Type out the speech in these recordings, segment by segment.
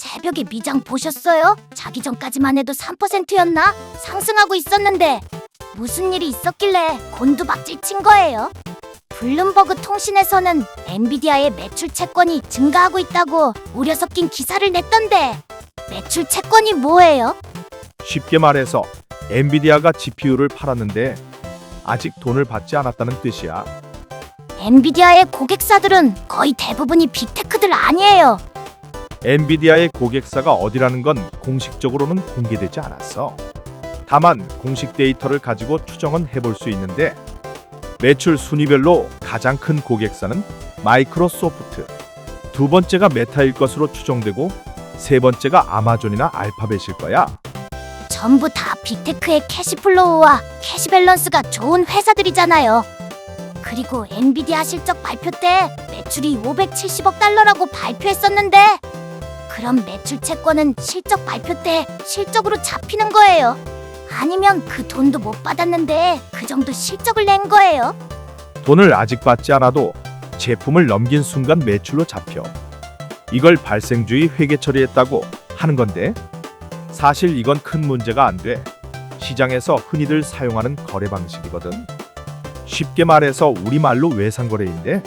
새벽에 미장 보셨어요? 자기 전까지만 해도 3%였나? 상승하고 있었는데 무슨 일이 있었길래 곤두박질 친 거예요? 블룸버그 통신에서는 엔비디아의 매출 채권이 증가하고 있다고 우려 섞인 기사를 냈던데 매출 채권이 뭐예요? 쉽게 말해서 엔비디아가 GPU를 팔았는데 아직 돈을 받지 않았다는 뜻이야. 엔비디아의 고객사들은 거의 대부분이 빅테크들 아니에요. 엔비디아의 고객사가 어디라는 건 공식적으로는 공개되지 않았어. 다만 공식 데이터를 가지고 추정은 해볼 수 있는데 매출 순위별로 가장 큰 고객사는 마이크로소프트, 두 번째가 메타일 것으로 추정되고 세 번째가 아마존이나 알파벳일 거야. 전부 다 빅테크의 캐시플로우와 캐시밸런스가 좋은 회사들이잖아요. 그리고 엔비디아 실적 발표 때 매출이 570억 달러라고 발표했었는데 그럼 매출 채권은 실적 발표 때 실적으로 잡히는 거예요? 아니면 그 돈도 못 받았는데 그 정도 실적을 낸 거예요? 돈을 아직 받지 않아도 제품을 넘긴 순간 매출로 잡혀. 이걸 발생주의 회계 처리했다고 하는 건데 사실 이건 큰 문제가 안 돼. 시장에서 흔히들 사용하는 거래 방식이거든. 쉽게 말해서 우리말로 외상거래인데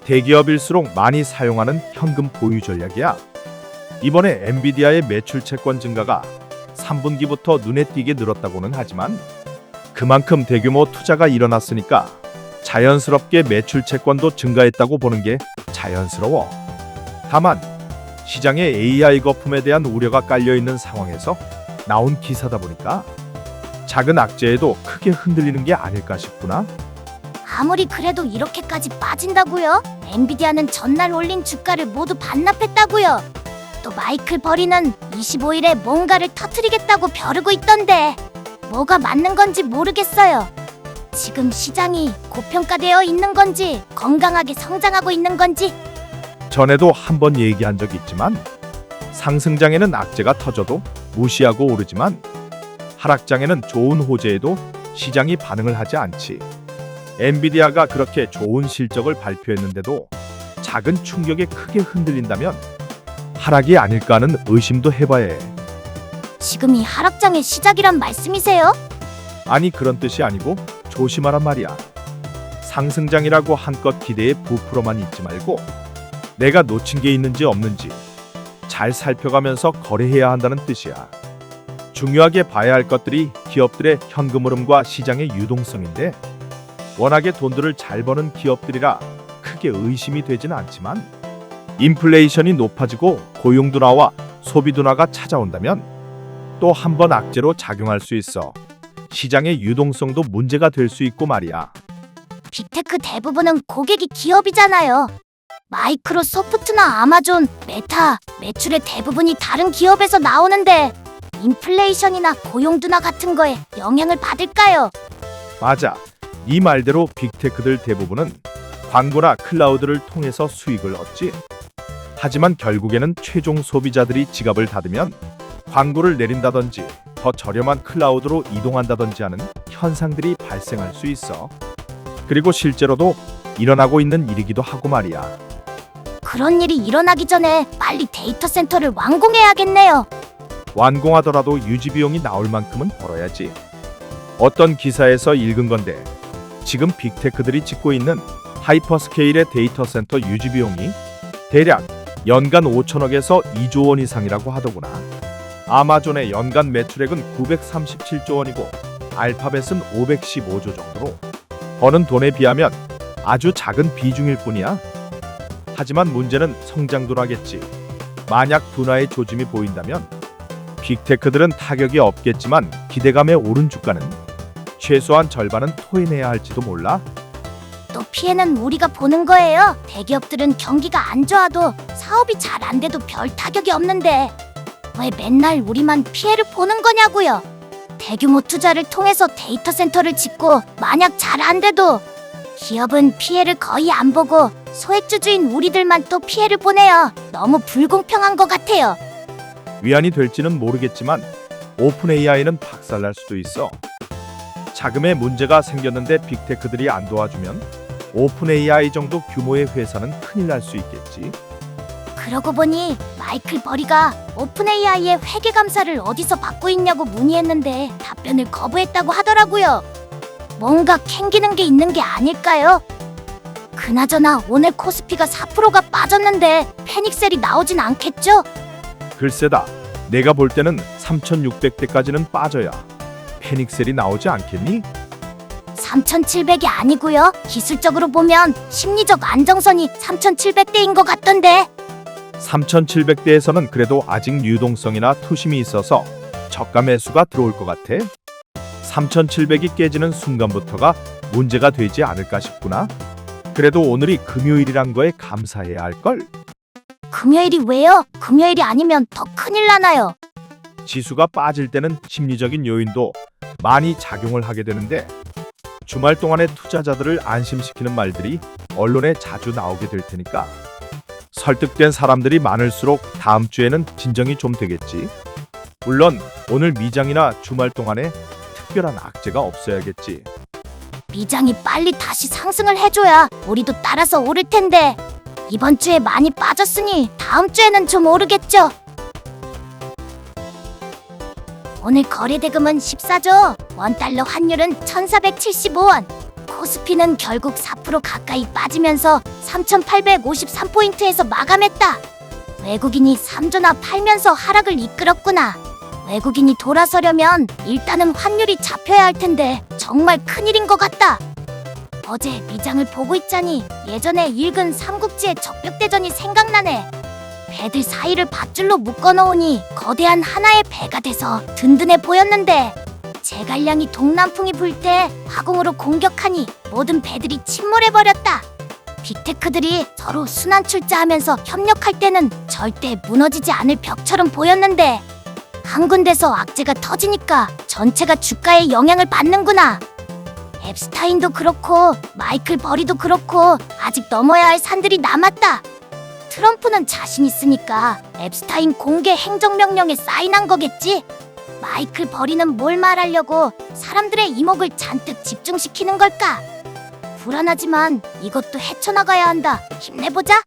대기업일수록 많이 사용하는 현금 보유 전략이야. 이번에 엔비디아의 매출 채권 증가가 3분기부터 눈에 띄게 늘었다고는 하지만 그만큼 대규모 투자가 일어났으니까 자연스럽게 매출 채권도 증가했다고 보는 게 자연스러워. 다만 시장에 AI 거품에 대한 우려가 깔려있는 상황에서 나온 기사다 보니까 작은 악재에도 크게 흔들리는 게 아닐까 싶구나. 아무리 그래도 이렇게까지 빠진다고요? 엔비디아는 전날 올린 주가를 모두 반납했다고요. 또 마이클 버리는 25일에 뭔가를 터뜨리겠다고 벼르고 있던데 뭐가 맞는 건지 모르겠어요. 지금 시장이 고평가되어 있는 건지 건강하게 성장하고 있는 건지. 전에도 한번 얘기한 적이 있지만 상승장에는 악재가 터져도 무시하고 오르지만 하락장에는 좋은 호재에도 시장이 반응을 하지 않지. 엔비디아가 그렇게 좋은 실적을 발표했는데도 작은 충격에 크게 흔들린다면 하락이 아닐까 하는 의심도 해봐야 해. 지금이 하락장의 시작이란 말씀이세요? 아니 그런 뜻이 아니고 조심하란 말이야. 상승장이라고 한껏 기대에 부풀어만 있지 말고 내가 놓친 게 있는지 없는지 잘 살펴가면서 거래해야 한다는 뜻이야. 중요하게 봐야 할 것들이 기업들의 현금 흐름과 시장의 유동성인데 워낙에 돈들을 잘 버는 기업들이라 크게 의심이 되진 않지만 인플레이션이 높아지고 고용 둔화와 소비 둔화가 찾아온다면 또 한 번 악재로 작용할 수 있어 시장의 유동성도 문제가 될 수 있고 말이야. 빅테크 대부분은 고객이 기업이잖아요. 마이크로소프트나 아마존, 메타, 매출의 대부분이 다른 기업에서 나오는데 인플레이션이나 고용 둔화 같은 거에 영향을 받을까요? 맞아. 이 말대로 빅테크들 대부분은 광고나 클라우드를 통해서 수익을 얻지. 하지만 결국에는 최종 소비자들이 지갑을 닫으면 광고를 내린다든지 더 저렴한 클라우드로 이동한다든지 하는 현상들이 발생할 수 있어. 그리고 실제로도 일어나고 있는 일이기도 하고 말이야. 그런 일이 일어나기 전에 빨리 데이터 센터를 완공해야겠네요. 완공하더라도 유지 비용이 나올 만큼은 벌어야지. 어떤 기사에서 읽은 건데 지금 빅테크들이 짓고 있는 하이퍼스케일의 데이터 센터 유지 비용이 대략 연간 5천억에서 2조 원 이상이라고 하더구나. 아마존의 연간 매출액은 937조 원이고 알파벳은 515조 정도로 버는 돈에 비하면 아주 작은 비중일 뿐이야. 하지만 문제는 성장 둔화겠지. 만약 둔화의 조짐이 보인다면 빅테크들은 타격이 없겠지만 기대감에 오른 주가는 최소한 절반은 토해내야 할지도 몰라. 또 피해는 우리가 보는 거예요. 대기업들은 경기가 안 좋아도 사업이 잘 안 돼도 별 타격이 없는데 왜 맨날 우리만 피해를 보는 거냐고요. 대규모 투자를 통해서 데이터 센터를 짓고 만약 잘 안 돼도 기업은 피해를 거의 안 보고 소액주주인 우리들만 또 피해를 보내요. 너무 불공평한 것 같아요. 위안이 될지는 모르겠지만 오픈 AI는 박살날 수도 있어. 자금에 문제가 생겼는데 빅테크들이 안 도와주면 오픈 AI 정도 규모의 회사는 큰일 날 수 있겠지. 그러고 보니 마이클 버리가 오픈AI의 회계 감사를 어디서 받고 있냐고 문의했는데 답변을 거부했다고 하더라고요. 뭔가 캥기는 게 있는 게 아닐까요? 그나저나 오늘 코스피가 4%가 빠졌는데 패닉셀이 나오진 않겠죠? 글쎄다. 내가 볼 때는 3,600대까지는 빠져야 패닉셀이 나오지 않겠니? 3,700이 아니고요. 기술적으로 보면 심리적 안정선이 3,700대인 것 같던데. 3,700대에서는 그래도 아직 유동성이나 투심이 있어서 저가 매수가 들어올 것 같아. 3,700이 깨지는 순간부터가 문제가 되지 않을까 싶구나. 그래도 오늘이 금요일이란 거에 감사해야 할걸? 금요일이 왜요? 금요일이 아니면 더 큰일 나나요? 지수가 빠질 때는 심리적인 요인도 많이 작용을 하게 되는데 주말 동안에 투자자들을 안심시키는 말들이 언론에 자주 나오게 될 테니까 설득된 사람들이 많을수록 다음 주에는 진정이 좀 되겠지. 물론 오늘 미장이나 주말 동안에 특별한 악재가 없어야겠지. 미장이 빨리 다시 상승을 해줘야 우리도 따라서 오를 텐데 이번 주에 많이 빠졌으니 다음 주에는 좀 오르겠죠. 오늘 거래대금은 14조, 원달러 환율은 1,475원, 코스피는 결국 4% 가까이 빠지면서 3,853포인트에서 마감했다. 외국인이 3조나 팔면서 하락을 이끌었구나. 외국인이 돌아서려면 일단은 환율이 잡혀야 할 텐데 정말 큰일인 것 같다. 어제 미장을 보고 있자니 예전에 읽은 삼국지의 적벽대전이 생각나네. 배들 사이를 밧줄로 묶어놓으니 거대한 하나의 배가 돼서 든든해 보였는데 제갈량이 동남풍이 불 때 화공으로 공격하니 모든 배들이 침몰해버렸다. 빅테크들이 서로 순환출자하면서 협력할 때는 절대 무너지지 않을 벽처럼 보였는데 한 군데서 악재가 터지니까 전체가 주가에 영향을 받는구나. 앱스타인도 그렇고 마이클 버리도 그렇고 아직 넘어야 할 산들이 남았다. 트럼프는 자신 있으니까 앱스타인 공개 행정명령에 사인한 거겠지? 마이클 버리는 뭘 말하려고 사람들의 이목을 잔뜩 집중시키는 걸까? 불안하지만 이것도 헤쳐나가야 한다. 힘내보자.